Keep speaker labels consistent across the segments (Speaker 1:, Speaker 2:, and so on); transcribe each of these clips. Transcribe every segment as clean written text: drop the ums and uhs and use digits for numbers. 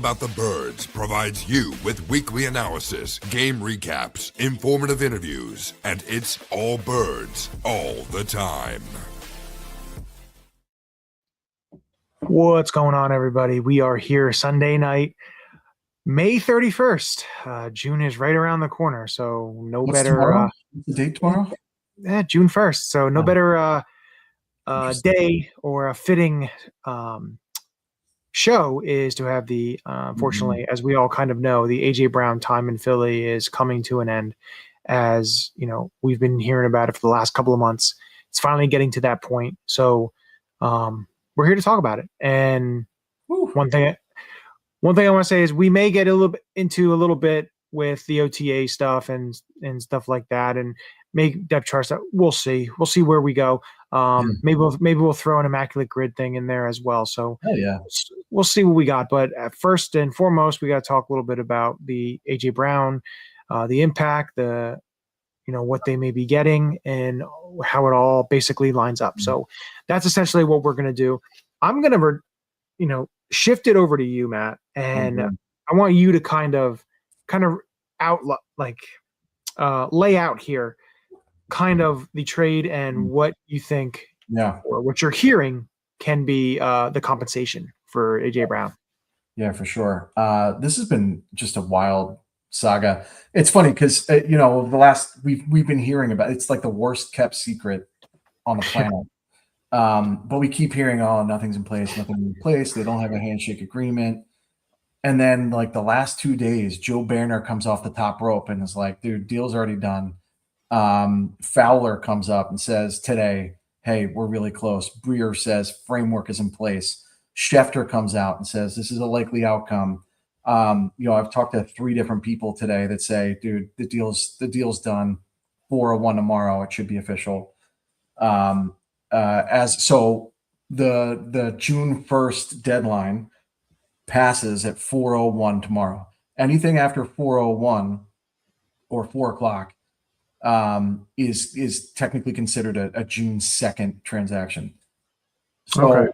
Speaker 1: About the Birds provides you with weekly analysis, game recaps, informative interviews, and it's all birds all the time.
Speaker 2: What's going on, everybody? We are here Sunday night, May 31st. June is right around the corner, so
Speaker 3: What's tomorrow? What's the date tomorrow?
Speaker 2: June 1st. So no better day or a fitting show is to have the unfortunately, as we all kind of know, the AJ Brown time in Philly is coming to an end. As you know, we've been hearing about it for the last couple of months. It's finally getting to that point. So we're here to talk about it. And one thing I want to say is we may get a little bit with the OTA stuff and stuff like that, and make depth charts. We'll see where we go. Maybe we'll throw an immaculate grid thing in there as well. So we'll see what we got. But first and foremost, we got to talk a little bit about the AJ Brown, the impact, what they may be getting, and how it all basically lines up. So that's essentially what we're going to do. I'm going to, shift it over to you, Matt, and I want you to kind of lay out here kind of the trade and what you think or what you're hearing can be the compensation for AJ Brown.
Speaker 3: Yeah, for sure. This has been just a wild saga. It's funny because we've been hearing about it's like the worst kept secret on the planet. But we keep hearing, nothing's in place. They don't have a handshake agreement. And then like the last 2 days, Joe Banner comes off the top rope and is like, dude, deal's already done. Fowler comes up and says today, hey, we're really close. Breer says framework is in place. Schefter comes out and says this is a likely outcome. I've talked to 3 different people today that say, dude, the deal's done. 4:01 tomorrow. It should be official. The June 1st deadline passes at 4:01 tomorrow. Anything after 4:01 or 4 o'clock is technically considered a June 2nd transaction. So,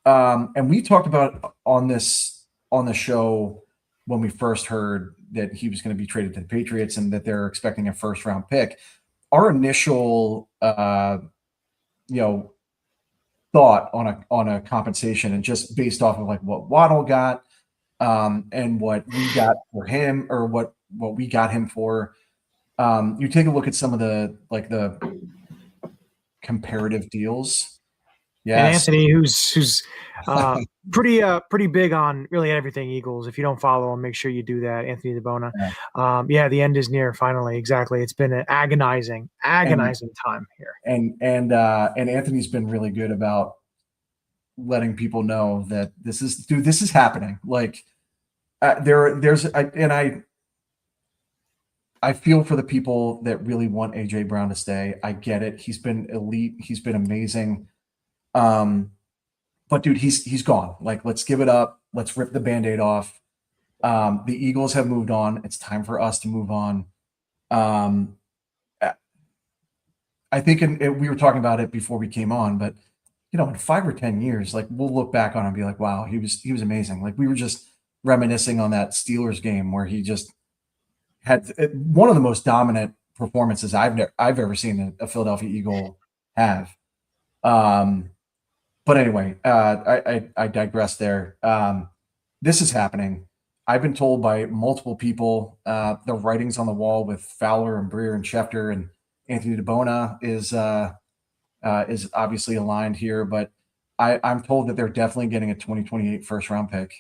Speaker 3: and we talked about on the show when we first heard that he was going to be traded to the Patriots and that they're expecting a first round pick. Our initial, thought on a compensation, and just based off of like what Waddle got, and what we got for him, or what we got him for. You take a look at some of the comparative deals.
Speaker 2: Yeah, and Anthony, who's pretty big on really everything Eagles. If you don't follow him, make sure you do that. Anthony DeBona. The end is near. Finally, exactly. It's been an agonizing time here.
Speaker 3: And Anthony's been really good about letting people know that this is happening. Like I feel for the people that really want AJ Brown to stay. I get it. He's been elite. He's been amazing. But dude, he's gone. Like, let's give it up. Let's rip the Band-Aid off. The Eagles have moved on. It's time for us to move on. I think we were talking about it before we came on, but in 5 or 10 years, like we'll look back on it and be like, wow, he was amazing. Like we were just reminiscing on that Steelers game where he just had one of the most dominant performances I've ever seen a Philadelphia Eagle have. But anyway, I digress there. This is happening. I've been told by multiple people, the writings on the wall with Fowler and Breer and Schefter and Anthony DeBona is obviously aligned here, but I'm told that they're definitely getting a 2028 first round pick.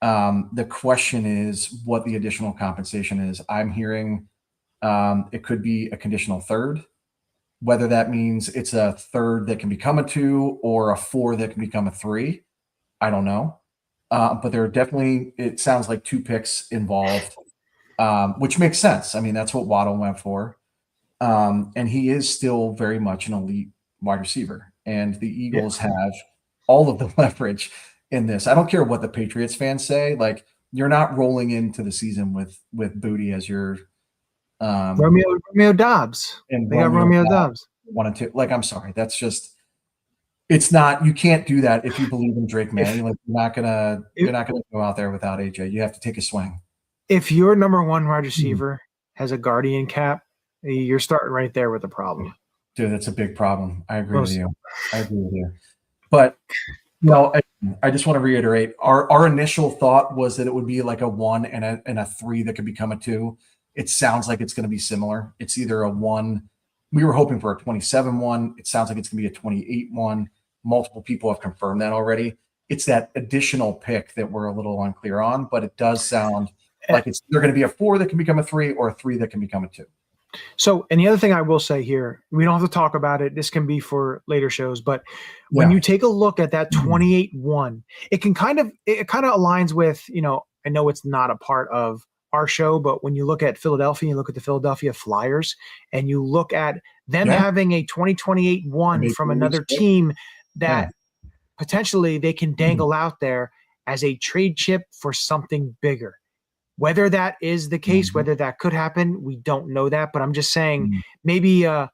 Speaker 3: The question is what the additional compensation is. I'm hearing it could be a conditional third. Whether that means it's a third that can become a 2 or a 4 that can become a 3, I don't know. But there are definitely, it sounds like 2 picks involved, which makes sense. I mean, that's what Waddle went for. And he is still very much an elite wide receiver. And the Eagles have all of the leverage in this. I don't care what the Patriots fans say. Like, you're not rolling into the season with Booty as your
Speaker 2: Romeo Dobbs.
Speaker 3: And
Speaker 2: they got Romeo Dobbs.
Speaker 3: 1 and 2. Like, I'm sorry. That's just It's not, you can't do that if you believe in Drake May. Like you're not gonna go out there without AJ. You have to take a swing.
Speaker 2: If your number one wide receiver has a guardian cap, you're starting right there with a problem.
Speaker 3: Dude, that's a big problem. I agree with you. But I just want to reiterate, our initial thought was that it would be like a 1 and a 3 that could become a 2. It sounds like it's going to be similar. It's either a 1. We were hoping for a 27-1. It sounds like it's going to be a 28-1. Multiple people have confirmed that already. It's that additional pick that we're a little unclear on, but it does sound like it's either going to be a 4 that can become a 3 or a 3 that can become a 2.
Speaker 2: So, and the other thing I will say here, we don't have to talk about it. This can be for later shows, but when you take a look at that 28-1, it kind of aligns with, I know it's not a part of our show, but when you look at Philadelphia, you look at the Philadelphia Flyers, and you look at them having a 2028-1 from another team that potentially they can dangle out there as a trade chip for something bigger. Whether that is the case, whether that could happen, we don't know that. But I'm just saying maybe a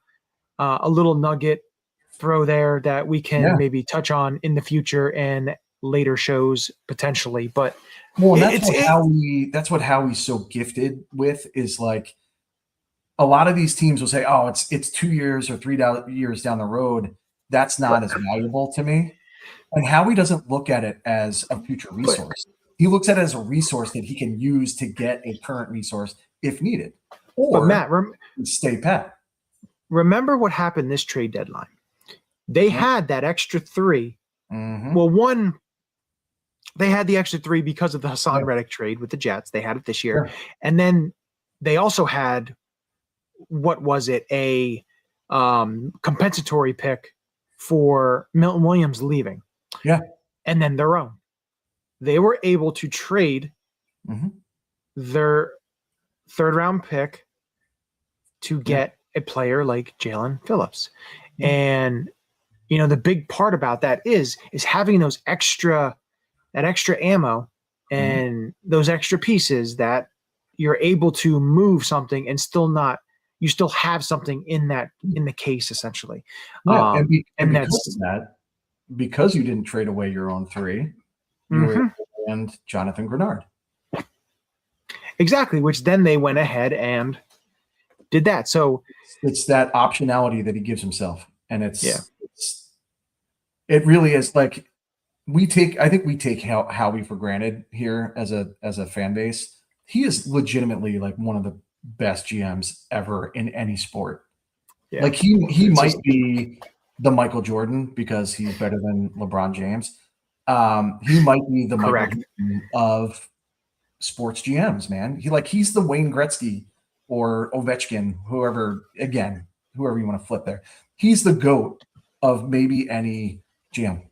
Speaker 2: little nugget throw there that we can maybe touch on in the future and later shows potentially. But
Speaker 3: that's what Howie's so gifted with, is like a lot of these teams will say, oh, it's 2 years or 3 years down the road. That's not as valuable to me. And Howie doesn't look at it as a future resource. He looks at it as a resource that he can use to get a current resource if needed. Or
Speaker 2: Matt,
Speaker 3: stay pat.
Speaker 2: Remember what happened this trade deadline. They had that extra 3. Well, one, they had the extra 3 because of the Hassan Reddick trade with the Jets. They had it this year. And then they also had, what was it, a compensatory pick for Milton Williams leaving.
Speaker 3: Yeah.
Speaker 2: And then their own. They were able to trade their 3rd round pick to get a player like Jalen Phillips. And, the big part about that is having that extra ammo and those extra pieces that you're able to move something and you still have something in the case, essentially.
Speaker 3: Because you didn't trade away your own 3, and Jonathan Grenard.
Speaker 2: Exactly, which then they went ahead and did that. So
Speaker 3: it's that optionality that he gives himself. And it really is like I think we take Howie for granted here as a fan base. He is legitimately like one of the best GMs ever in any sport. Yeah. Like he might be the Michael Jordan because he's better than LeBron James. He might be the Michael Jordan of sports GMs, man. He's the Wayne Gretzky or Ovechkin, whoever you want to flip there. He's the GOAT of maybe any GM.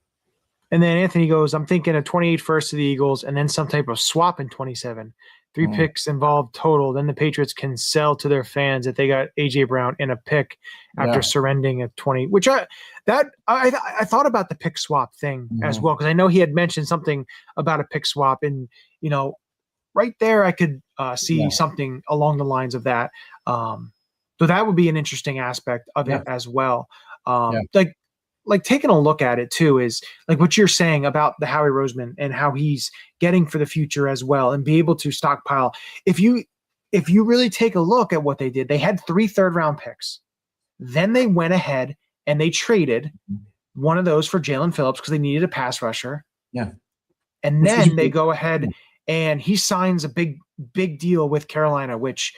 Speaker 2: And then Anthony goes, I'm thinking a 28 first to the Eagles and then some type of swap in 27. 3 picks involved total. Then the Patriots can sell to their fans that they got AJ Brown in a pick after surrendering at 20, which I thought about the pick swap thing as well, because I know he had mentioned something about a pick swap, and right there I could see something along the lines of that. So that would be an interesting aspect of it as well. Like taking a look at it too is like what you're saying about the Howie Roseman and how he's getting for the future as well, and be able to stockpile. If you really take a look at what they did, they had 3 third-round picks. Then they went ahead and they traded one of those for Jalen Phillips because they needed a pass rusher.
Speaker 3: Yeah.
Speaker 2: And then they go ahead and he signs a big deal with Carolina, which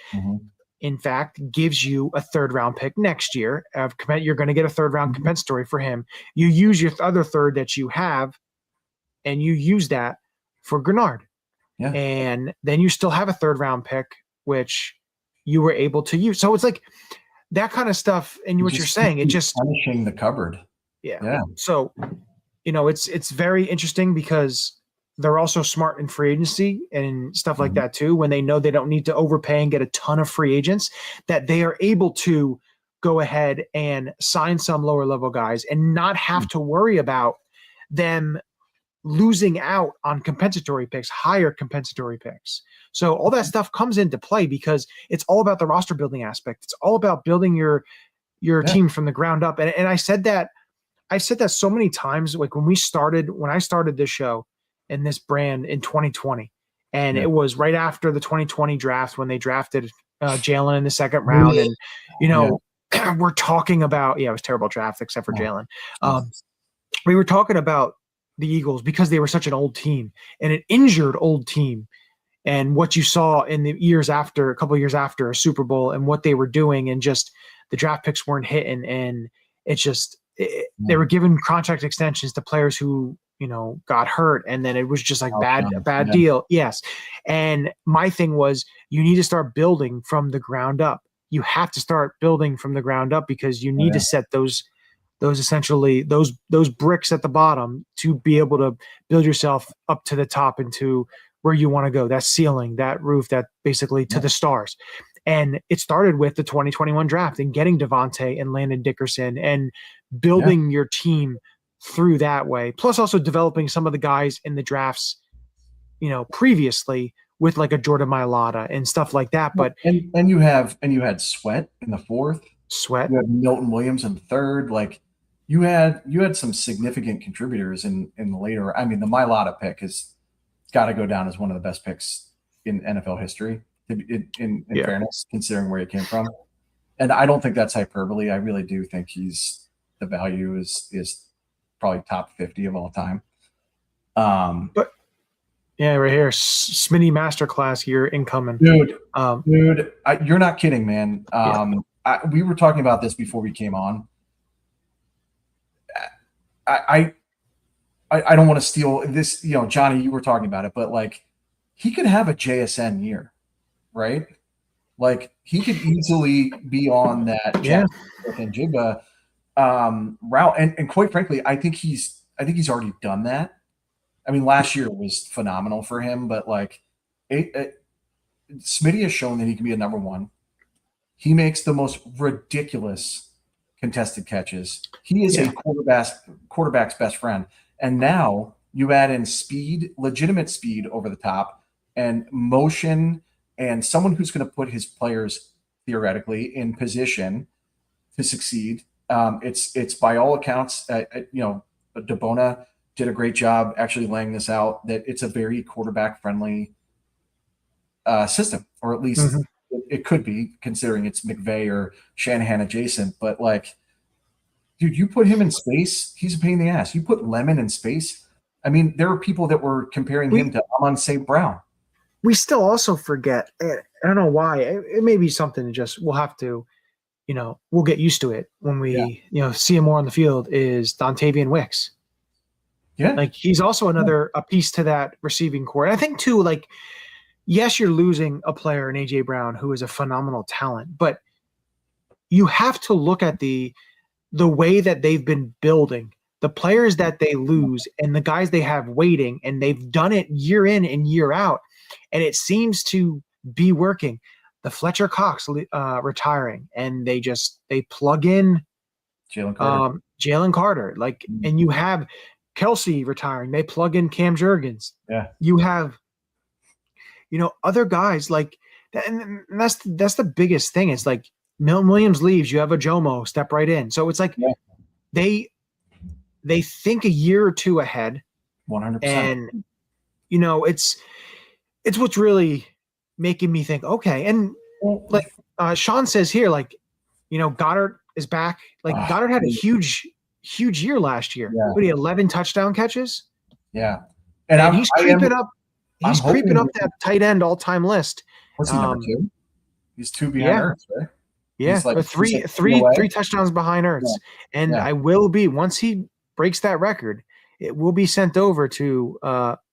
Speaker 2: in fact gives you a 3rd-round pick next year. You're going to get a 3rd-round compensatory for him. You use your other 3rd that you have, and you use that for Grenard.
Speaker 3: Yeah.
Speaker 2: And then you still have a 3rd-round pick, which you were able to use. So it's like that kind of stuff. And what you're saying, it just
Speaker 3: punishing the cupboard.
Speaker 2: Yeah. So, it's very interesting because they're also smart in free agency and stuff like that too. When they know they don't need to overpay and get a ton of free agents, that they are able to go ahead and sign some lower level guys and not have to worry about them losing out on compensatory picks, higher compensatory picks. So all that stuff comes into play because it's all about the roster building aspect. It's all about building your team from the ground up. And I said that I've said that so many times. Like when I started this show and this brand in 2020, and it was right after the 2020 draft when they drafted Jalen in the second round, and we're talking about it was a terrible draft except for Jalen. We were talking about the Eagles because they were such an old team and an injured old team, and what you saw in the a couple of years after a Super Bowl and what they were doing, and just the draft picks weren't hitting, and it's just they were giving contract extensions to players who got hurt, and then it was just like a bad deal. Yes, and my thing was you need to start building from the ground up. You have to start building from the ground up because you need to set those essentially those bricks at the bottom to be able to build yourself up to the top into where you want to go, that ceiling, that roof, that basically to the stars. And it started with the 2021 draft and getting Devontae and Landon Dickerson and building your team through that way. Plus also developing some of the guys in the drafts, previously with like a Jordan Mailata and stuff like that. But
Speaker 3: and you had Sweat in the fourth.
Speaker 2: Sweat.
Speaker 3: You had Milton Williams in third. Like you had some significant contributors in the later. I mean, the Mailata pick has got to go down as one of the best picks in NFL history. In fairness, considering where he came from, and I don't think that's hyperbole. I really do think the value is probably top 50 of all time.
Speaker 2: But yeah, right here, Smitty Masterclass here incoming,
Speaker 3: dude. You're not kidding, man. We were talking about this before we came on. I don't want to steal this. Johnny, you were talking about it, but like he could have a JSN year. Right? Like he could easily be on that and Jigba route. And quite frankly, I think he's already done that. I mean, last year was phenomenal for him, but like Smitty has shown that he can be a number one. He makes the most ridiculous contested catches. He is a quarterback's best friend. And now you add in speed, legitimate speed over the top, and motion, and someone who's going to put his players theoretically in position to succeed. It's by all accounts, DeBona did a great job actually laying this out, that it's a very quarterback friendly system, or at least it could be, considering it's McVay or Shanahan adjacent. But like, dude, you put him in space, he's a pain in the ass. You put Lemon in space. I mean, there are people that were comparing him to Amon St. Brown.
Speaker 2: We still also forget, I don't know why, it may be something we'll have to, we'll get used to it when we, see him more on the field, is Dontavian Wicks.
Speaker 3: Yeah.
Speaker 2: Like he's also a piece to that receiving core. And I think too, like, yes, you're losing a player in AJ Brown who is a phenomenal talent, but you have to look at the way that they've been building the players that they lose and the guys they have waiting, and they've done it year in and year out. And it seems to be working. The Fletcher Cox retiring, and they plug in Jalen Carter. Like, and you have Kelsey retiring. They plug in Cam Jurgens.
Speaker 3: Yeah.
Speaker 2: You have, other guys like that, and that's the biggest thing. It's like Milton Williams leaves, you have a Jomo step right in. So it's like they think a year or two ahead.
Speaker 3: 100%.
Speaker 2: And it's what's really making me think, okay. And like Sean says here, like, Goddard is back. Like Goddard had a huge year last year.
Speaker 3: Yeah.
Speaker 2: What, he had 11 touchdown catches?
Speaker 3: Yeah.
Speaker 2: And he's creeping up that tight end all-time list.
Speaker 3: What's he, number 2? He's 2 behind Ertz, right?
Speaker 2: Yeah,
Speaker 3: like,
Speaker 2: three touchdowns behind Ertz. Yeah. And I will be, once he breaks that record, it will be sent over to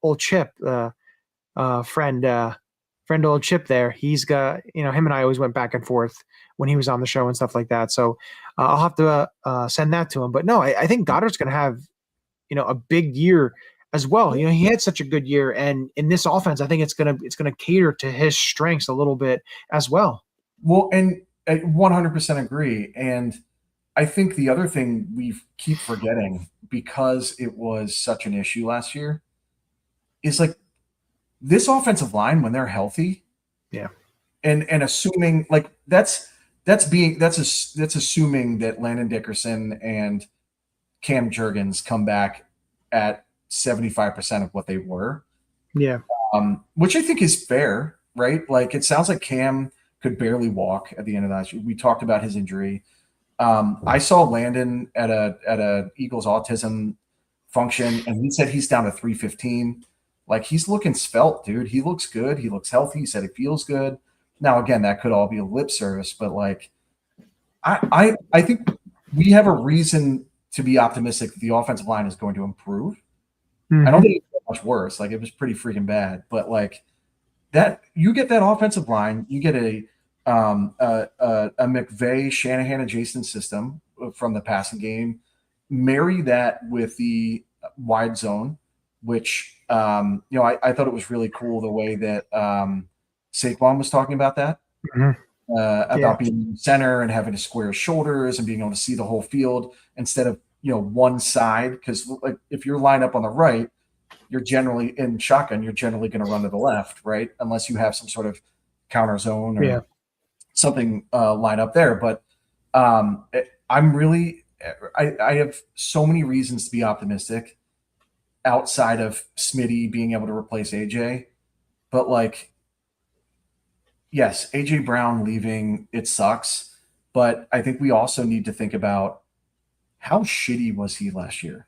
Speaker 2: old Chip, friend old Chip there. He's got, him and I always went back and forth when he was on the show and stuff like that. So I'll have to send that to him. But no, I think Goddard's going to have, a big year as well. He had such a good year, and in this offense, I think it's going to cater to his strengths a little bit as well.
Speaker 3: Well, and I 100% agree. And I think the other thing we keep forgetting, because it was such an issue last year, is like this offensive line when they're healthy.
Speaker 2: Yeah.
Speaker 3: And assuming like that's assuming that Landon Dickerson and Cam Jurgens come back at 75% of what they were.
Speaker 2: Yeah.
Speaker 3: Which I think is fair, right? Like, it sounds like Cam could barely walk at the end of that. We talked about his injury. I saw Landon at a Eagles autism function, and he said he's down to 315. Like, he's looking svelte, dude. He looks good. He looks healthy. He said he feels good. Now, again, that could all be a lip service, but like, I think we have a reason to be optimistic that the offensive line is going to improve. I don't think it's much worse. Like, it was pretty freaking bad, but like that, you get that offensive line, you get a McVay, Shanahan adjacent system from the passing game. Marry that with the wide zone, which I thought it was really cool the way that Saquon was talking about that. About being center and having to square his shoulders and being able to see the whole field instead of one side. Because like, if you're lined up on the right, you're generally in shotgun. You're generally going to run to the left, right? Unless you have some sort of counter zone or something line up there. But I'm really, I have so many reasons to be optimistic outside of Smitty being able to replace AJ. But like, yes, AJ Brown leaving, it sucks. But I think we also need to think about how shitty was he last year.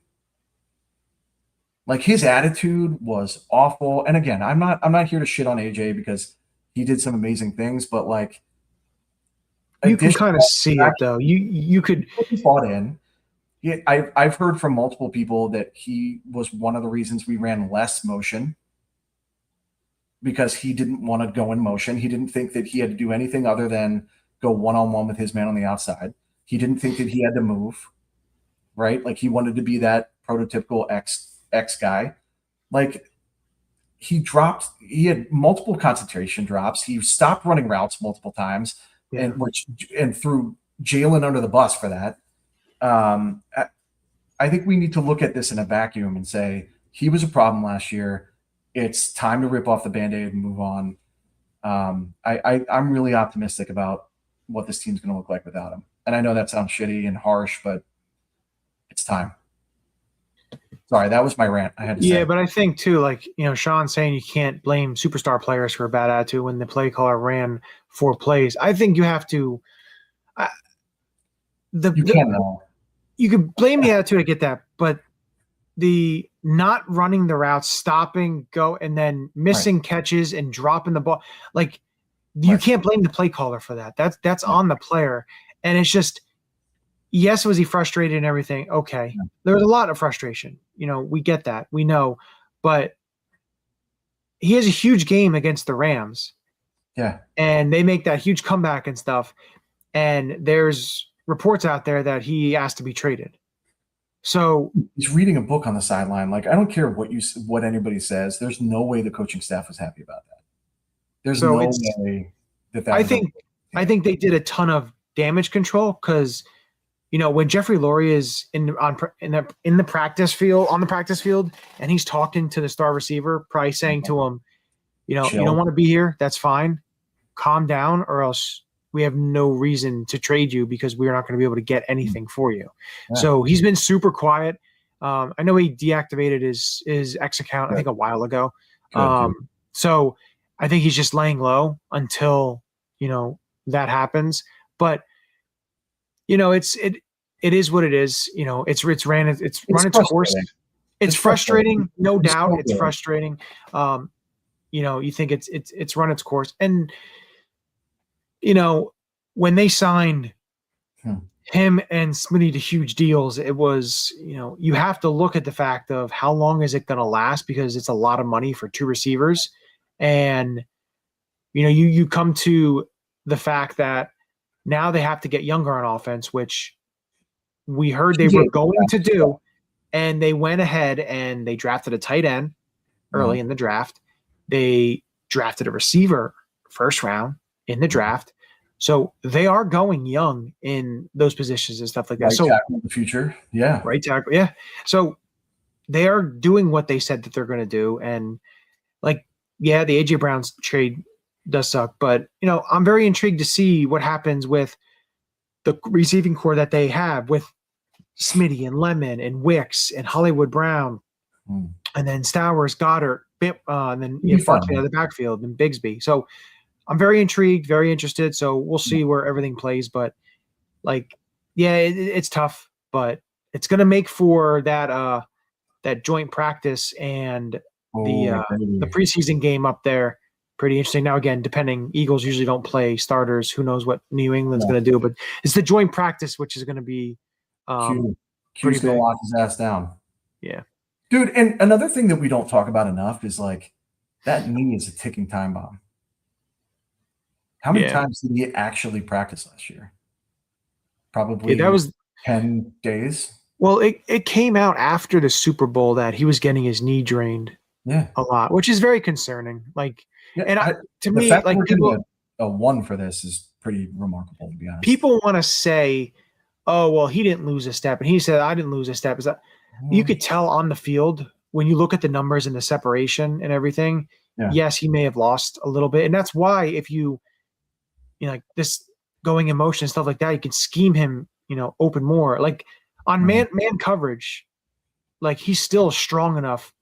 Speaker 3: Like, his attitude was awful. And again, I'm not here to shit on AJ because he did some amazing things, but like,
Speaker 2: you can kind of see it though. You could
Speaker 3: fought in. Yeah, I've heard from multiple people that he was one of the reasons we ran less motion because he didn't want to go in motion. He didn't think that he had to do anything other than go one-on-one with his man on the outside. He didn't think that he had to move, right? Like, he wanted to be that prototypical X guy. Like, he had multiple concentration drops. He stopped running routes multiple times and threw Jalen under the bus for that. I think we need to look at this in a vacuum and say he was a problem last year. It's time to rip off the Band-Aid and move on. I'm really optimistic about what this team's going to look like without him. And I know that sounds shitty and harsh, but it's time. Sorry, that was my rant. I had to say.
Speaker 2: Yeah, but I think too, like, Sean's saying you can't blame superstar players for a bad attitude when the play caller ran 4 plays. I think you have to. You could blame the attitude. I get that, but the not running the routes, stopping, go, and then missing catches and dropping the ball, like, you can't blame the play caller for that. That's on the player, and it's just. Yes, was he frustrated and everything? Okay. Yeah. There was a lot of frustration. We get that. We know. But he has a huge game against the Rams.
Speaker 3: Yeah.
Speaker 2: And they make that huge comeback and stuff. And there's reports out there that he asked to be traded. So
Speaker 3: he's reading a book on the sideline. Like, I don't care what anybody says. There's no way the coaching staff was happy about that. There's no way that
Speaker 2: I think they did a ton of damage control because – when Jeffrey Lurie is in the practice field, on the practice field, and he's talking to the star receiver, probably saying to him, you don't want to be here. That's fine. Calm down, or else we have no reason to trade you because we're not going to be able to get anything for you. Yeah. So he's been super quiet. I know he deactivated his X account, I think a while ago. So I think he's just laying low until, that happens. But, it is what it is. It's run its course. It's frustrating, no doubt. It's frustrating. You think it's run its course. And, when they signed him and Smitty to huge deals, it was, you have to look at the fact of how long is it going to last because it's a lot of money for 2 receivers. And, you come to the fact that now they have to get younger on offense, which we heard they were going to do, and they went ahead and they drafted a tight end early in the draft. They drafted a receiver first round in the draft. So they are going young in those positions and stuff like that.
Speaker 3: Right tackle in the future. Yeah.
Speaker 2: Right tackle. Yeah. So they are doing what they said that they're going to do. And the AJ Brown's trade does suck, but I'm very intrigued to see what happens with the receiving core that they have with Smitty and Lemon and Wicks and Hollywood Brown, and then Stowers, Goddard, and then Barkley out of the backfield and Bigsby. So I'm very intrigued, very interested. So we'll see where everything plays. But it's tough, but it's going to make for that joint practice and the preseason game up there pretty interesting. Now, again, depending, Eagles usually don't play starters. Who knows what New England's going to do? But it's the joint practice, which is going to be
Speaker 3: Q's going to lock his ass down.
Speaker 2: Yeah.
Speaker 3: Dude, and another thing that we don't talk about enough is that knee is a ticking time bomb. How many times did he actually practice last year? Probably
Speaker 2: that was
Speaker 3: 10 days.
Speaker 2: Well, it came out after the Super Bowl that he was getting his knee drained a lot, which is very concerning. To me,
Speaker 3: people a 1 for this is pretty remarkable, to be honest.
Speaker 2: People want to say, oh, well, he didn't lose a step. And he said, I didn't lose a step. Is that you could tell on the field when you look at the numbers and the separation and everything. Yeah. Yes, he may have lost a little bit. And that's why if you this going in motion and stuff like that, you can scheme him, open more. On man coverage, he's still strong enough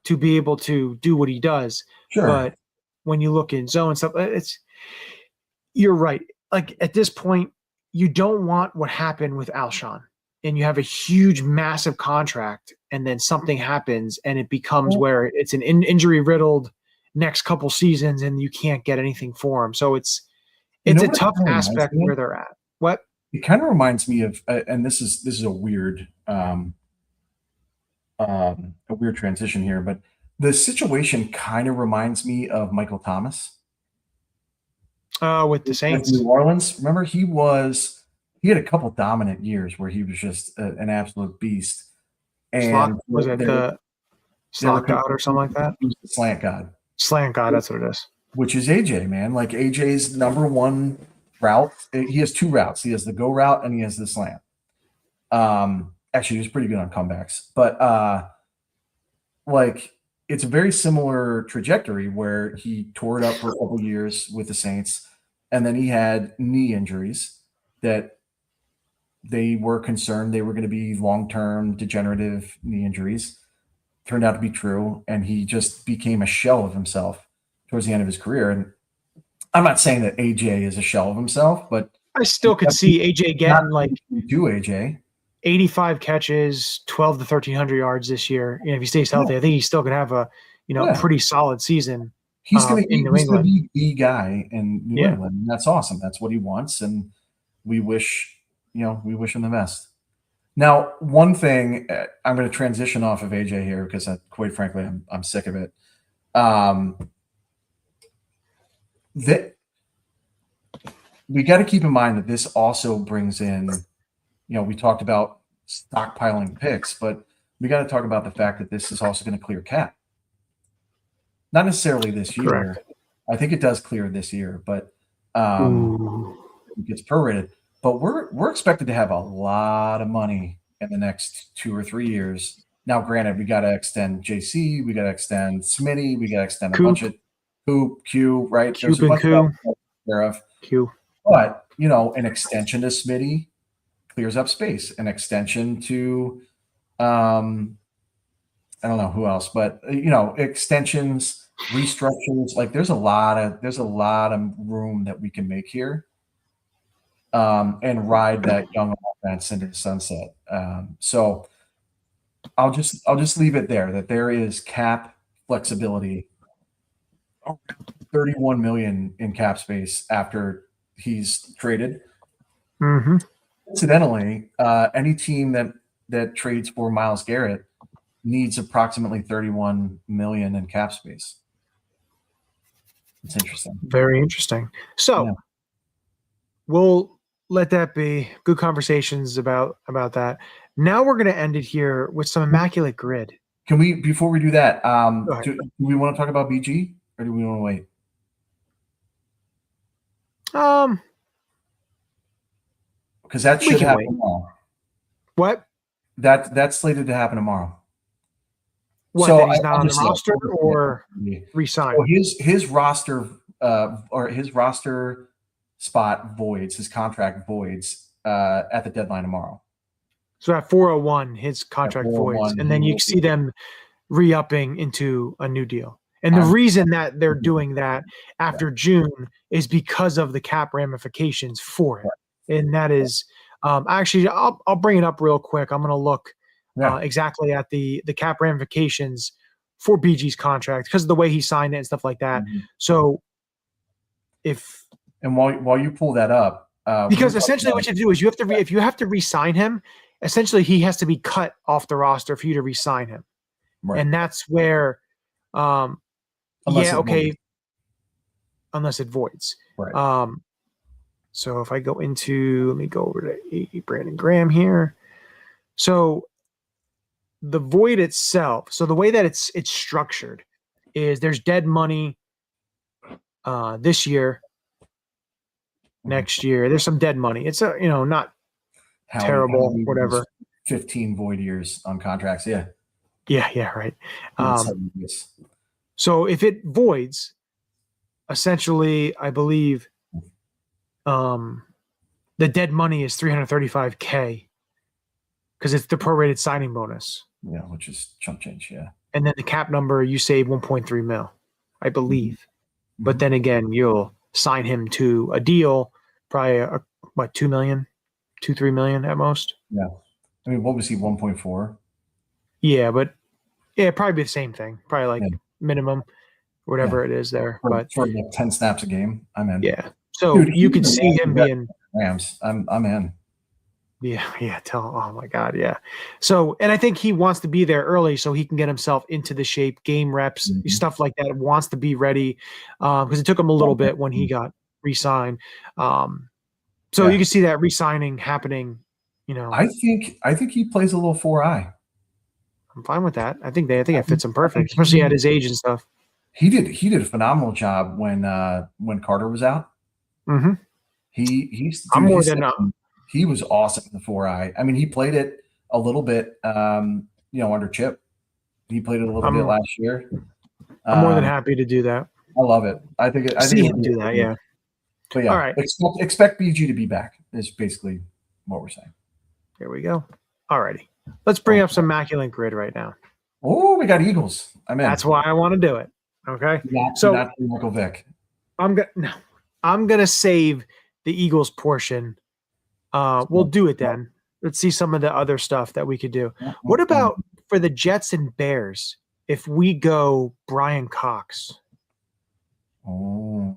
Speaker 2: to be able to do what he does.
Speaker 3: Sure.
Speaker 2: But when you look in zone stuff, you're right. At this point, you don't want what happened with Alshon, and you have a huge, massive contract, and then something happens, and it becomes where it's an injury-riddled next couple seasons, and you can't get anything for him. So it's a tough aspect where they're at. What?
Speaker 3: It kind of reminds me of, and this is a weird transition here, but the situation kind of reminds me of Michael Thomas.
Speaker 2: With the Saints,
Speaker 3: New Orleans. Remember, he had a couple dominant years where he was just an absolute beast. And
Speaker 2: was it the slot god or something like that?
Speaker 3: He was the slant god.
Speaker 2: Slant god, that's what it is.
Speaker 3: Which is AJ, man. AJ's number one route. He has 2 routes. He has the go route and he has the slant. Actually, he was pretty good on comebacks, but it's a very similar trajectory where he tore it up for a couple years with the Saints, and then he had knee injuries that they were concerned they were going to be long-term degenerative knee injuries. Turned out to be true, and he just became a shell of himself towards the end of his career. And I'm not saying that AJ is a shell of himself, but
Speaker 2: I still could see AJ getting
Speaker 3: AJ
Speaker 2: 85 catches, 12 to 1,300 yards this year. If he stays healthy, I think he still could have a pretty solid season.
Speaker 3: He's going to be the guy in New England. And that's awesome. That's what he wants, and we wish him the best. Now, one thing I'm going to transition off of AJ here because, quite frankly, I'm sick of it. That we got to keep in mind that this also brings in. We talked about stockpiling picks, but we got to talk about the fact that this is also going to clear cap. Not necessarily this year.
Speaker 2: Correct.
Speaker 3: I think it does clear this year, but it gets prorated. But we're expected to have a lot of money in the next 2 or 3 years. Now, granted, we got to extend JC, we got to extend Smitty, we got to extend a bunch of Q, right?
Speaker 2: There's a bunch
Speaker 3: of Q. But an extension to Smitty clears up space. An extension to I don't know who else, but extensions, restructures, there's a lot of room that we can make here. And ride that young offense into the sunset. So I'll just leave it there that there is cap flexibility. 31 million in cap space after he's traded.
Speaker 2: Mm-hmm.
Speaker 3: Incidentally, any team that trades for Myles Garrett needs approximately 31 million in cap space. It's interesting.
Speaker 2: Very interesting. So we'll let that be. Good conversations about that. Now we're going to end it here with some immaculate grid.
Speaker 3: Can we, before we do that, do we want to talk about BG or do we want to wait? Because that should happen tomorrow.
Speaker 2: What?
Speaker 3: That's slated to happen tomorrow.
Speaker 2: What? So he's not on the roster or resign?
Speaker 3: So his roster or his roster spot voids, his contract voids at the deadline tomorrow.
Speaker 2: So at 401, his contract voids,
Speaker 3: 401,
Speaker 2: and then
Speaker 3: he
Speaker 2: you
Speaker 3: will
Speaker 2: see
Speaker 3: be-
Speaker 2: them re-upping into a new deal. And the
Speaker 3: I'm-
Speaker 2: reason that they're doing that after June is because of the cap ramifications for it. And that is actually, I'll bring it up real quick. I'm going to look exactly at the cap ramifications for BG's contract because of the way he signed it and stuff like that.
Speaker 3: Mhm.
Speaker 2: So
Speaker 3: and while you pull that up,
Speaker 2: because essentially what you do is you have to if you have to re-sign him, essentially he has to be cut off the roster for you to re-sign him.
Speaker 3: right.
Speaker 2: And that's where
Speaker 3: Unless
Speaker 2: yeah,
Speaker 3: it
Speaker 2: okay.
Speaker 3: voids.
Speaker 2: Unless it voids.
Speaker 3: Right.
Speaker 2: So if I go into, let me go over to Brandon Graham here. So the void itself, so the way that it's structured is there's dead money this year, next year. There's some dead money. It's not terrible,
Speaker 3: Howie
Speaker 2: whatever.
Speaker 3: 15 void years on contracts. Yeah.
Speaker 2: Yeah, right.
Speaker 3: Yes.
Speaker 2: So if it voids, essentially, I believe the dead money is $335K because it's the prorated signing bonus.
Speaker 3: Yeah, which is chump change. Yeah.
Speaker 2: And then the cap number, you save 1.3 mil, I believe.
Speaker 3: Mm-hmm.
Speaker 2: But then again, you'll sign him to a deal, probably 2 million, 3 million at most.
Speaker 3: Yeah. I mean, what was he, 1.4?
Speaker 2: Yeah, but probably be the same thing. Probably minimum, whatever it is there. But
Speaker 3: for like 10 snaps a game, I'm in.
Speaker 2: Yeah. So you could see him being
Speaker 3: Rams. I'm in.
Speaker 2: Yeah. Oh my God. Yeah. So, and I think he wants to be there early so he can get himself into the shape, game reps, stuff like that. Wants to be ready because it took him a little bit when he got re-signed. So you can see that re-signing happening.
Speaker 3: I think he plays a little 4-eye.
Speaker 2: I'm fine with that. I think it fits him perfect, especially at his age and stuff.
Speaker 3: He did a phenomenal job when Carter was out.
Speaker 2: Mm-hmm.
Speaker 3: He was awesome in the 4-eye. I mean, he played it a little bit, under Chip. He played it a little bit last year.
Speaker 2: I'm more than happy to do that.
Speaker 3: I love it. I think
Speaker 2: him do that. Yeah.
Speaker 3: But yeah,
Speaker 2: all right.
Speaker 3: Expect BG to be back. Is basically what we're saying.
Speaker 2: There we go. All righty. Let's bring up some Immaculate Grid right now.
Speaker 3: Oh, we got Eagles. I'm in.
Speaker 2: That's why I want to do it. Okay.
Speaker 3: Not Michael Vick.
Speaker 2: I'm gonna save the Eagles portion. We'll do it then. Let's see some of the other stuff that we could do. What about for the Jets and Bears? If we go Brian Cox.
Speaker 3: Oh.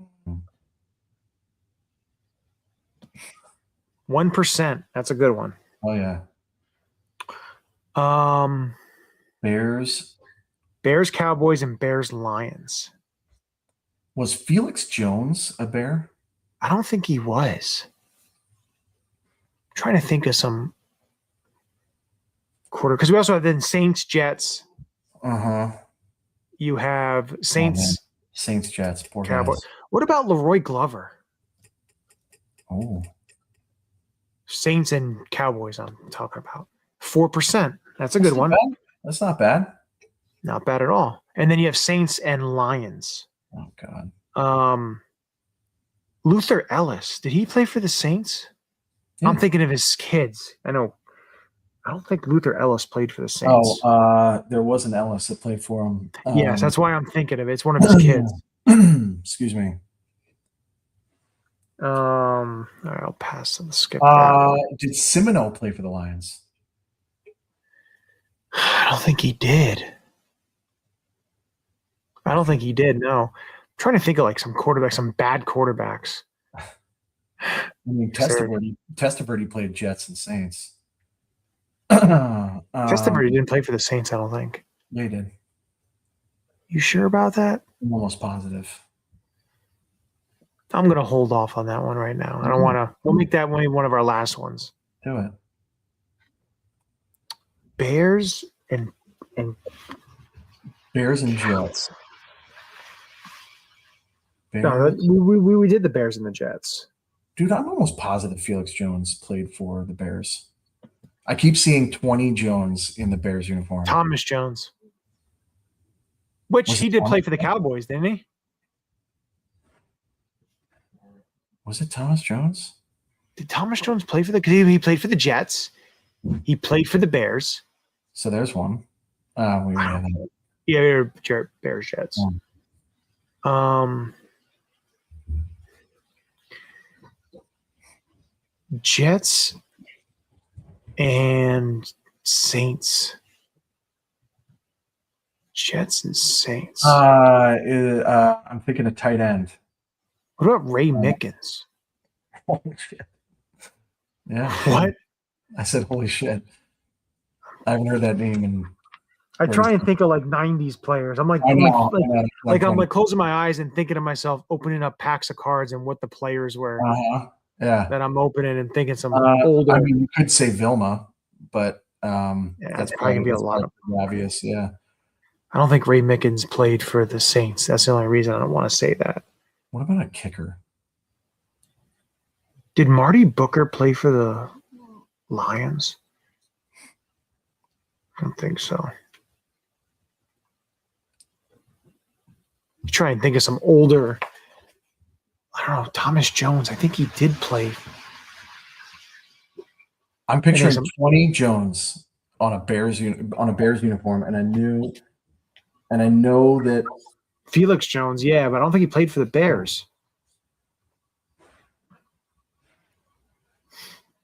Speaker 2: 1%. That's a good one.
Speaker 3: Oh yeah. Bears,
Speaker 2: Cowboys, and Bears, Lions.
Speaker 3: Was Felix Jones a Bear?
Speaker 2: I don't think he was. I'm trying to think of some quarter because we also have then Saints, Jets. You have Saints,
Speaker 3: Jets, poor
Speaker 2: Cowboys.
Speaker 3: guys.
Speaker 2: What about Leroy Glover?
Speaker 3: Oh,
Speaker 2: Saints and Cowboys. I'm talking about 4%. That's a good one.
Speaker 3: Bad. That's not bad.
Speaker 2: Not bad at all. And then you have Saints and Lions.
Speaker 3: Oh God.
Speaker 2: Luther Ellis. Did he play for the Saints? Yeah. I'm thinking of his kids. I know. I don't think Luther Ellis played for the Saints.
Speaker 3: Oh, there was an Ellis that played for him.
Speaker 2: Yes, that's why I'm thinking of it. It's one of his kids.
Speaker 3: Excuse me.
Speaker 2: All right, I'll pass and skip
Speaker 3: Did Semino play for the Lions?
Speaker 2: I don't think he did. No. I'm trying to think of some quarterbacks, some bad quarterbacks.
Speaker 3: I mean, Testaverde played Jets and Saints.
Speaker 2: Testaverde didn't play for the Saints, I don't think.
Speaker 3: Yeah, he did.
Speaker 2: You sure about that?
Speaker 3: I'm almost positive.
Speaker 2: I'm going to hold off on that one right now. I don't want to. We'll make that one of our last ones.
Speaker 3: Do it.
Speaker 2: Bears and
Speaker 3: Jets.
Speaker 2: No, we did the Bears and the Jets.
Speaker 3: Dude, I'm almost positive Felix Jones played for the Bears. I keep seeing 20 Jones in the Bears uniform.
Speaker 2: Thomas Jones. Which he did play for the Cowboys, didn't he?
Speaker 3: Was it Thomas Jones?
Speaker 2: Did Thomas Jones play for he played for the Jets? He played for the Bears.
Speaker 3: So there's one. We have that.
Speaker 2: Yeah, Bears, Jets. Jets and Saints. Jets and Saints.
Speaker 3: I'm thinking a tight end.
Speaker 2: What about Ray Mickens?
Speaker 3: Holy shit. Yeah.
Speaker 2: What?
Speaker 3: I said, holy shit. I haven't heard that name in.
Speaker 2: I try and think of like 90s players. I'm like closing my eyes and thinking to myself, opening up packs of cards and what the players were
Speaker 3: Yeah.
Speaker 2: that I'm opening and thinking some older.
Speaker 3: I mean, you could say Vilma, but
Speaker 2: that's probably gonna be a lot of
Speaker 3: obvious. Yeah.
Speaker 2: I don't think Ray Mickens played for the Saints. That's the only reason I don't want to say that.
Speaker 3: What about a kicker?
Speaker 2: Did Marty Booker play for the Lions? I don't think so. Try and think of some older. I don't know, Thomas Jones. I think he did play.
Speaker 3: I'm picturing 20 Jones on a Bears uniform, and I know that
Speaker 2: Felix Jones, yeah, but I don't think he played for the Bears.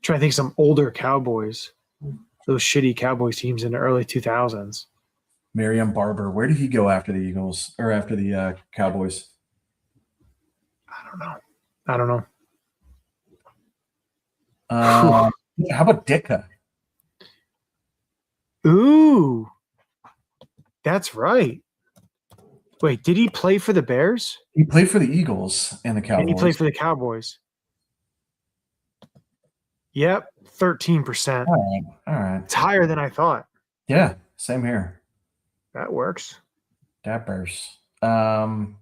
Speaker 2: Trying to think of some older Cowboys, those shitty Cowboys teams in the early 2000s.
Speaker 3: Marion Barber. Where did he go after the Eagles or after the Cowboys?
Speaker 2: I don't know.
Speaker 3: How about Ditka?
Speaker 2: Ooh, that's right. Wait, did he play for the Bears?
Speaker 3: He played for the Eagles and the Cowboys.
Speaker 2: And he played for the Cowboys. Yep, 13%.
Speaker 3: All right.
Speaker 2: It's higher than I thought.
Speaker 3: Yeah, same here.
Speaker 2: That works.
Speaker 3: Dappers. All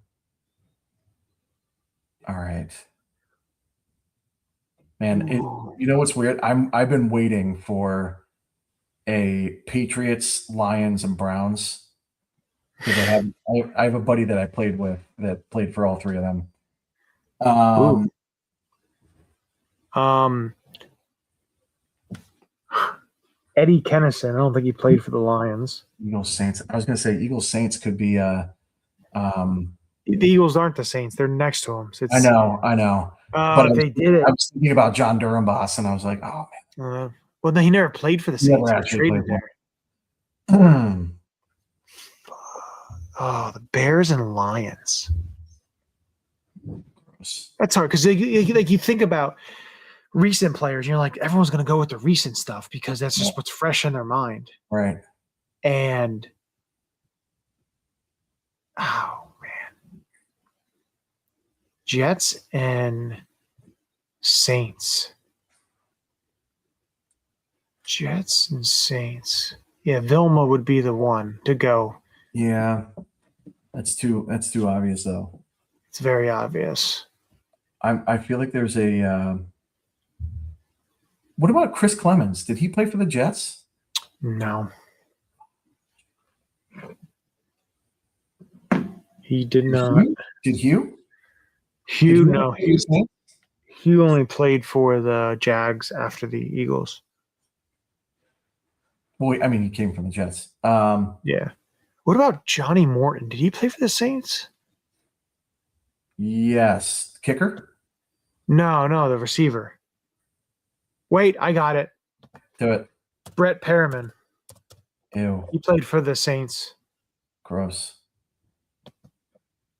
Speaker 3: right. Man, you know what's weird? I've been waiting for a Patriots, Lions, and Browns because I have a buddy that I played with that played for all three of them.
Speaker 2: Eddie Kennison. I don't think he played for the Lions.
Speaker 3: Eagles Saints. I was going to say Eagles Saints could be. The
Speaker 2: Eagles aren't the Saints. They're next to them. So
Speaker 3: I know.
Speaker 2: But they did it.
Speaker 3: I was thinking about John Durham-Boss, and I was like, oh man.
Speaker 2: Well, no, he never played for the Saints. He traded there. Oh, the Bears and Lions. That's hard because like you think about recent players, you're like, everyone's going to go with the recent stuff because that's just what's fresh in their mind.
Speaker 3: Right.
Speaker 2: And, oh, man. Jets and Saints. Jets and Saints. Yeah, Vilma would be the one to go.
Speaker 3: Yeah. That's too obvious, though.
Speaker 2: It's very obvious.
Speaker 3: I feel like there's a what about Chris Clemens? Did he play for the Jets?
Speaker 2: No. He did not.
Speaker 3: Did Hugh?
Speaker 2: Hugh, no. Hugh only played for the Jags after the Eagles.
Speaker 3: Well, I mean, he came from the Jets.
Speaker 2: Yeah. What about Johnny Morton? Did he play for the Saints?
Speaker 3: Yes. Kicker?
Speaker 2: No, the receiver. Wait, I got it.
Speaker 3: Do it.
Speaker 2: Brett Perriman.
Speaker 3: Ew.
Speaker 2: He played for the Saints.
Speaker 3: Gross.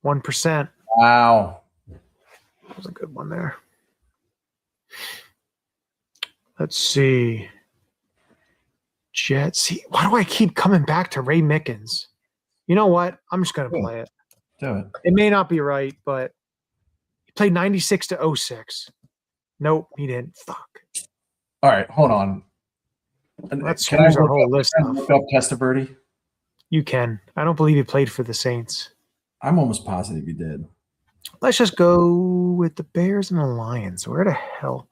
Speaker 2: 1%.
Speaker 3: Wow.
Speaker 2: That was a good one there. Let's see. Jets. See, why do I keep coming back to Ray Mickens? You know what? I'm just going to play it.
Speaker 3: Do it.
Speaker 2: It may not be right, but he played 96 to 06. Nope, he didn't. Fuck.
Speaker 3: All right, hold on.
Speaker 2: Let's use our whole list.
Speaker 3: Look up Testaverde?
Speaker 2: You can. I don't believe he played for the Saints.
Speaker 3: I'm almost positive he did.
Speaker 2: Let's just go with the Bears and the Lions. Where the hell?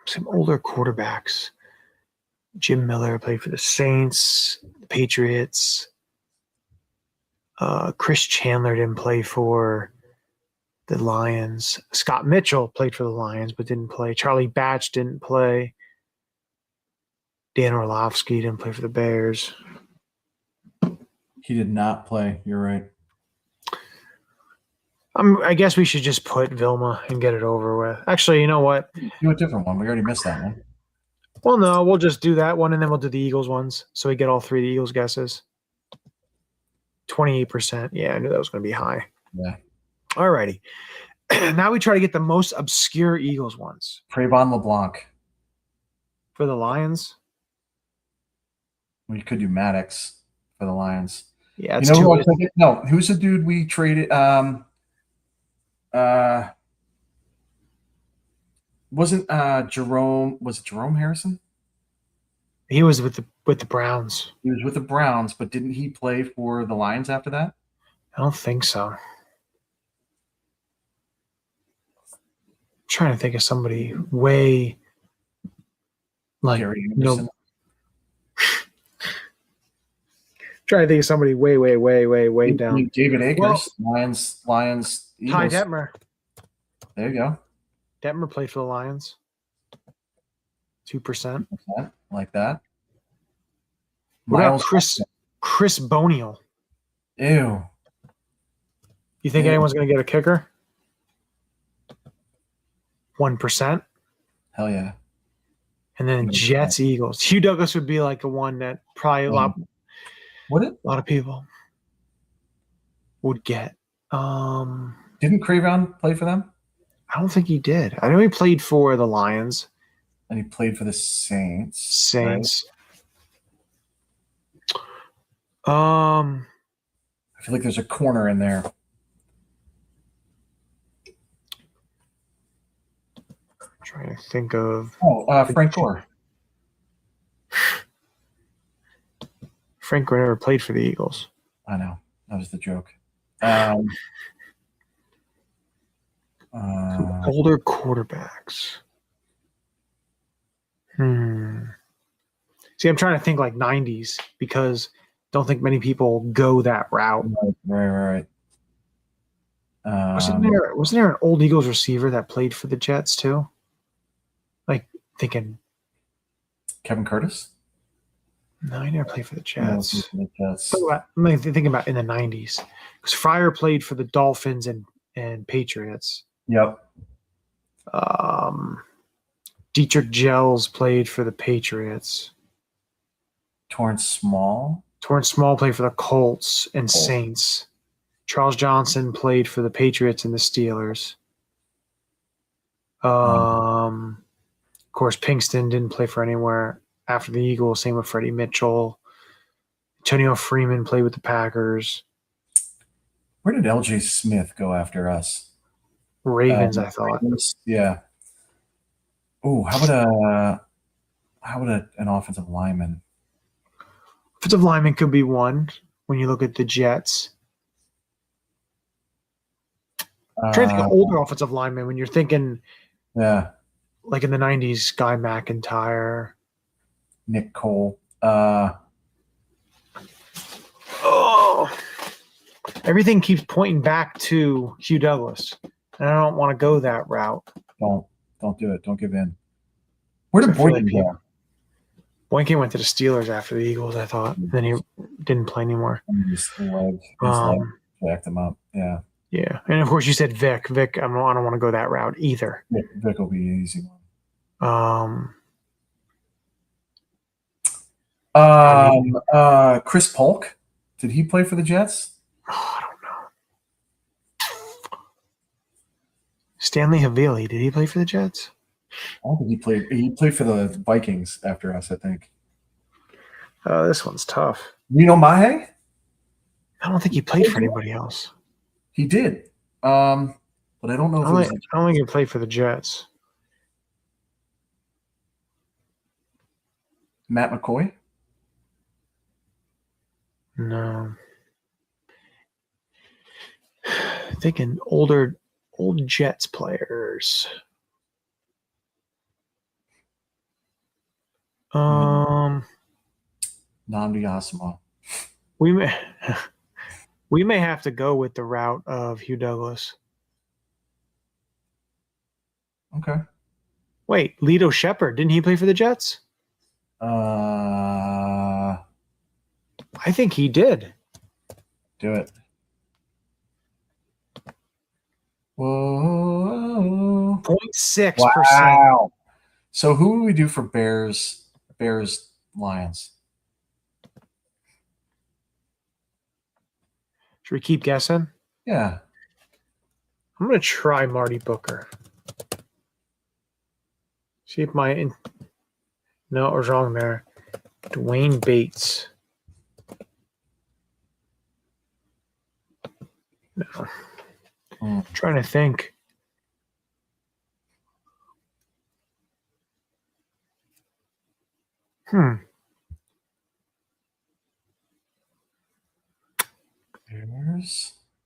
Speaker 2: Some older quarterbacks. Jim Miller played for the Saints, the Patriots. Chris Chandler didn't play for the Lions. Scott Mitchell played for the Lions but didn't play. Charlie Batch didn't play. Dan Orlovsky didn't play for the Bears.
Speaker 3: He did not play. You're right.
Speaker 2: I guess we should just put Vilma and get it over with. Actually, you know what?
Speaker 3: Do a different one. We already missed that one.
Speaker 2: Well, no, we'll just do that one, and then we'll do the Eagles ones. So we get all three of the Eagles guesses. 28%. Yeah, I knew that was going to be high.
Speaker 3: Yeah.
Speaker 2: All righty. Now we try to get the most obscure Eagles ones.
Speaker 3: Trayvon LeBlanc.
Speaker 2: For the Lions?
Speaker 3: We could do Maddox for the Lions.
Speaker 2: Yeah,
Speaker 3: you know who I'm thinking? No, who's the dude we traded? Wasn't Jerome? Was it Jerome Harrison?
Speaker 2: He was with the Browns.
Speaker 3: He was with the Browns, but didn't he play for the Lions after that?
Speaker 2: I don't think so. I'm trying to think of somebody way like
Speaker 3: Gary Anderson.
Speaker 2: no. Trying to think of somebody way down.
Speaker 3: David Akers, Lions.
Speaker 2: Ty
Speaker 3: Eagles.
Speaker 2: Detmer.
Speaker 3: There you go.
Speaker 2: Detmer played for the Lions. 2%.
Speaker 3: Like that.
Speaker 2: What about
Speaker 3: Miles
Speaker 2: Chris Bonial?
Speaker 3: Ew.
Speaker 2: You think anyone's going to get a kicker? 1%.
Speaker 3: Hell yeah.
Speaker 2: And then Jets, Eagles. Hugh Douglas would be like a one that probably a lot of people would get.
Speaker 3: Didn't Craven play for them?
Speaker 2: I don't think he did. I know he played for the Lions.
Speaker 3: And he played for the Saints.
Speaker 2: Saints.
Speaker 3: Right? I feel like there's a corner in there.
Speaker 2: Trying to think of.
Speaker 3: Frank Gore.
Speaker 2: Frank Gore never played for the Eagles.
Speaker 3: I know. That was the joke.
Speaker 2: Older quarterbacks. See, I'm trying to think like 90s because don't think many people go that route.
Speaker 3: Right.
Speaker 2: Wasn't there an old Eagles receiver that played for the Jets too? Like thinking
Speaker 3: Kevin Curtis?
Speaker 2: No, he never played for the Jets.
Speaker 3: I'm
Speaker 2: thinking about in the 90s because Fryer played for the Dolphins and Patriots.
Speaker 3: Yep.
Speaker 2: Dietrich Gels played for the Patriots.
Speaker 3: Torrance Small
Speaker 2: played for the Colts and Saints. Charles Johnson played for the Patriots and the Steelers. Of course, Pinkston didn't play for anywhere after the Eagles. Same with Freddie Mitchell. Antonio Freeman played with the Packers.
Speaker 3: Where did L.J. Smith go after us?
Speaker 2: Ravens, I thought.
Speaker 3: Ravens? Yeah. Oh, how about an offensive lineman?
Speaker 2: Offensive lineman could be one when you look at the Jets. I'm trying to think of older offensive linemen when you're thinking, like in the 90s, Guy McIntyre,
Speaker 3: Nick Cole.
Speaker 2: Everything keeps pointing back to Hugh Douglas, and I don't want to go that route.
Speaker 3: Don't do it. Don't give in. Where did Boynton go?
Speaker 2: Boynton went to the Steelers after the Eagles, I thought. Then he didn't play anymore.
Speaker 3: His leg jacked him up. Yeah.
Speaker 2: Yeah. And, of course, you said Vic. Vic, I don't want to go that route either.
Speaker 3: Vic will be an easy one. Chris Polk. Did he play for the Jets?
Speaker 2: Oh, I don't know. Stanley Havili, did he play for the Jets?
Speaker 3: I don't think he played. He played for the Vikings after us, I think.
Speaker 2: This one's tough.
Speaker 3: Reno Mahe?
Speaker 2: I don't think he played for anybody else.
Speaker 3: He did. But I don't know if
Speaker 2: I don't think he played for the Jets.
Speaker 3: Matt McCoy?
Speaker 2: No. Thinking old Jets players.
Speaker 3: Nnamdi Asomugha.
Speaker 2: We may have to go with the route of Hugh Douglas.
Speaker 3: Okay.
Speaker 2: Wait, Lito Shepherd, didn't he play for the Jets?
Speaker 3: Uh,
Speaker 2: I think he did.
Speaker 3: do it. Whoa.
Speaker 2: 0.6%.
Speaker 3: Wow. So who would we do for Bears, Lions?
Speaker 2: Should we keep guessing?
Speaker 3: Yeah.
Speaker 2: I'm going to try Marty Booker. See if my... No, I was wrong there. Dwayne Bates. No. I'm trying to think.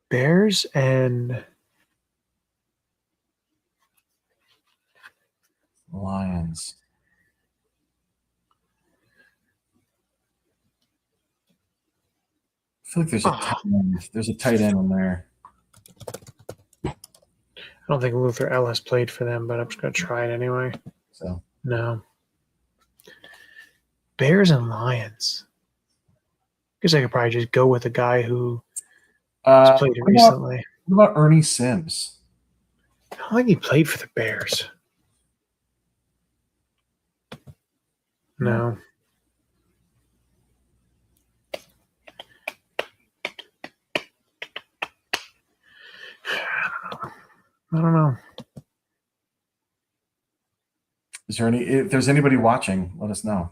Speaker 2: Bears and
Speaker 3: Lions. I feel like there's a tight end. There's a tight end in there.
Speaker 2: I don't think Luther Ellis played for them, but I'm just going to try it anyway.
Speaker 3: So
Speaker 2: no. Bears and Lions. I guess I could probably just go with a guy who has played recently.
Speaker 3: What about Ernie Sims?
Speaker 2: I don't think he played for the Bears. No. I don't know.
Speaker 3: Is there if there's anybody watching, let us know.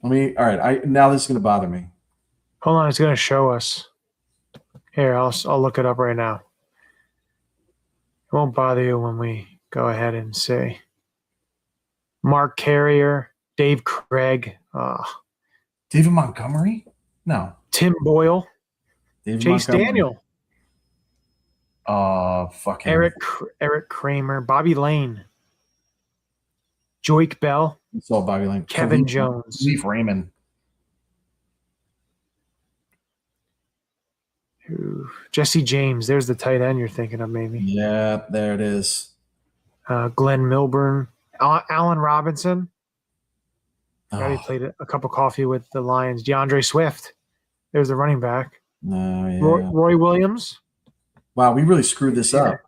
Speaker 3: All right. Now this is going to bother me.
Speaker 2: Hold on, it's going to show us. Here, I'll look it up right now. It won't bother you when we go ahead and see. Mark Carrier, Dave Craig,
Speaker 3: David Montgomery? No.
Speaker 2: Tim Boyle,
Speaker 3: David
Speaker 2: Chase
Speaker 3: Montgomery.
Speaker 2: Daniel.
Speaker 3: Fucking
Speaker 2: Eric Kramer, Bobby Lane, Joik Bell,
Speaker 3: it's all Bobby Lane.
Speaker 2: Kevin Jones,
Speaker 3: Leaf Raymond.
Speaker 2: Jesse James. There's the tight end you're thinking of, maybe.
Speaker 3: Yeah, there it is.
Speaker 2: Glenn Milburn, Allen Robinson.
Speaker 3: Oh,
Speaker 2: He played a cup of coffee with the Lions. DeAndre Swift. There's the running back.
Speaker 3: yeah.
Speaker 2: Roy Williams.
Speaker 3: Wow, we really screwed this up.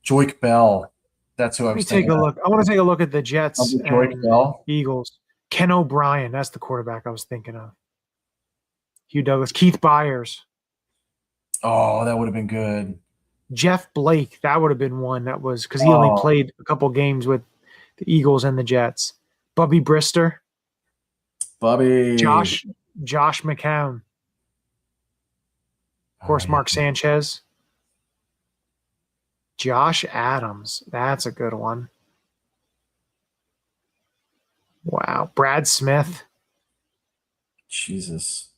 Speaker 3: Joik Bell. That's who I was thinking.
Speaker 2: Take a look. I want to take a look at the Jets
Speaker 3: Joik Bell.
Speaker 2: Eagles. Ken O'Brien. That's the quarterback I was thinking of. Hugh Douglas. Keith Byers.
Speaker 3: Oh, that would have been good.
Speaker 2: Jeff Blake. That would have been one that was because he only played a couple games with the Eagles and the Jets. Bubby Brister.
Speaker 3: Bubby.
Speaker 2: Josh McCown. Of course, Mark Sanchez. Josh Adams. That's a good one. Wow. Brad Smith.
Speaker 3: Jesus.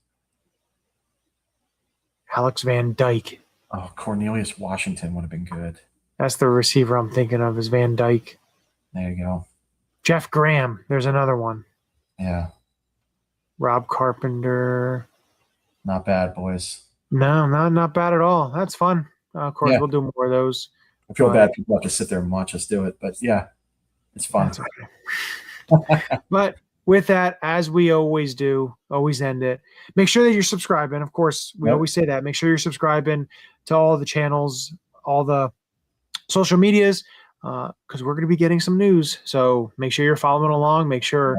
Speaker 2: Alex Van Dyke.
Speaker 3: Oh, Cornelius Washington would have been good.
Speaker 2: That's the receiver I'm thinking of is Van Dyke.
Speaker 3: There you go.
Speaker 2: Jeff Graham. There's another one.
Speaker 3: Yeah.
Speaker 2: Rob Carpenter.
Speaker 3: Not bad, boys.
Speaker 2: No, not bad at all. That's fun. Of course, we'll do more of those.
Speaker 3: I feel bad people have to sit there and watch us do it, but yeah, it's fun.
Speaker 2: That's okay. But with that, as we always do, always end it. Make sure that you're subscribing. Of course, we always say that. Make sure you're subscribing to all the channels, all the social medias, because we're going to be getting some news. So make sure you're following along. Make sure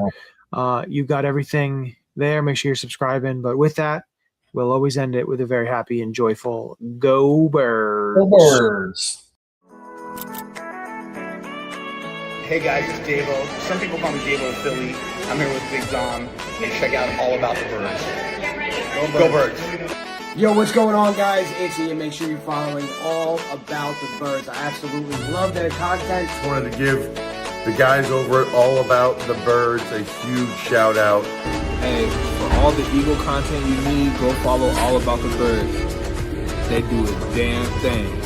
Speaker 2: you've got everything there. Make sure you're subscribing. But with that, we'll always end it with a very happy and joyful Go Birds.
Speaker 3: Go Birds.
Speaker 4: Hey guys, it's Davo. Some people call me Davo Philly. I'm here with Big Dom, and check out All About the Birds. Go Birds.
Speaker 5: Yo, what's going on, guys? Itchy, and make sure you're following All About the Birds. I absolutely love their content.
Speaker 6: Just wanted to give the guys over at All About the Birds a huge shout out.
Speaker 7: Hey, for all the Eagle content you need, go follow All About the Birds. They do a damn thing.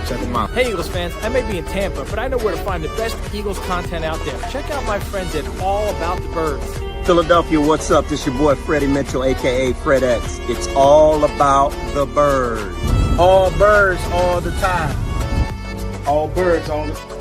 Speaker 7: Check them out.
Speaker 8: Hey Eagles fans, I may be in Tampa, but I know where to find the best Eagles content out there. Check out my friends at All About the Birds.
Speaker 9: Philadelphia, what's up? This your boy Freddie Mitchell, a.k.a. Fred X. It's all about the birds.
Speaker 5: All birds, all the time. All birds, all the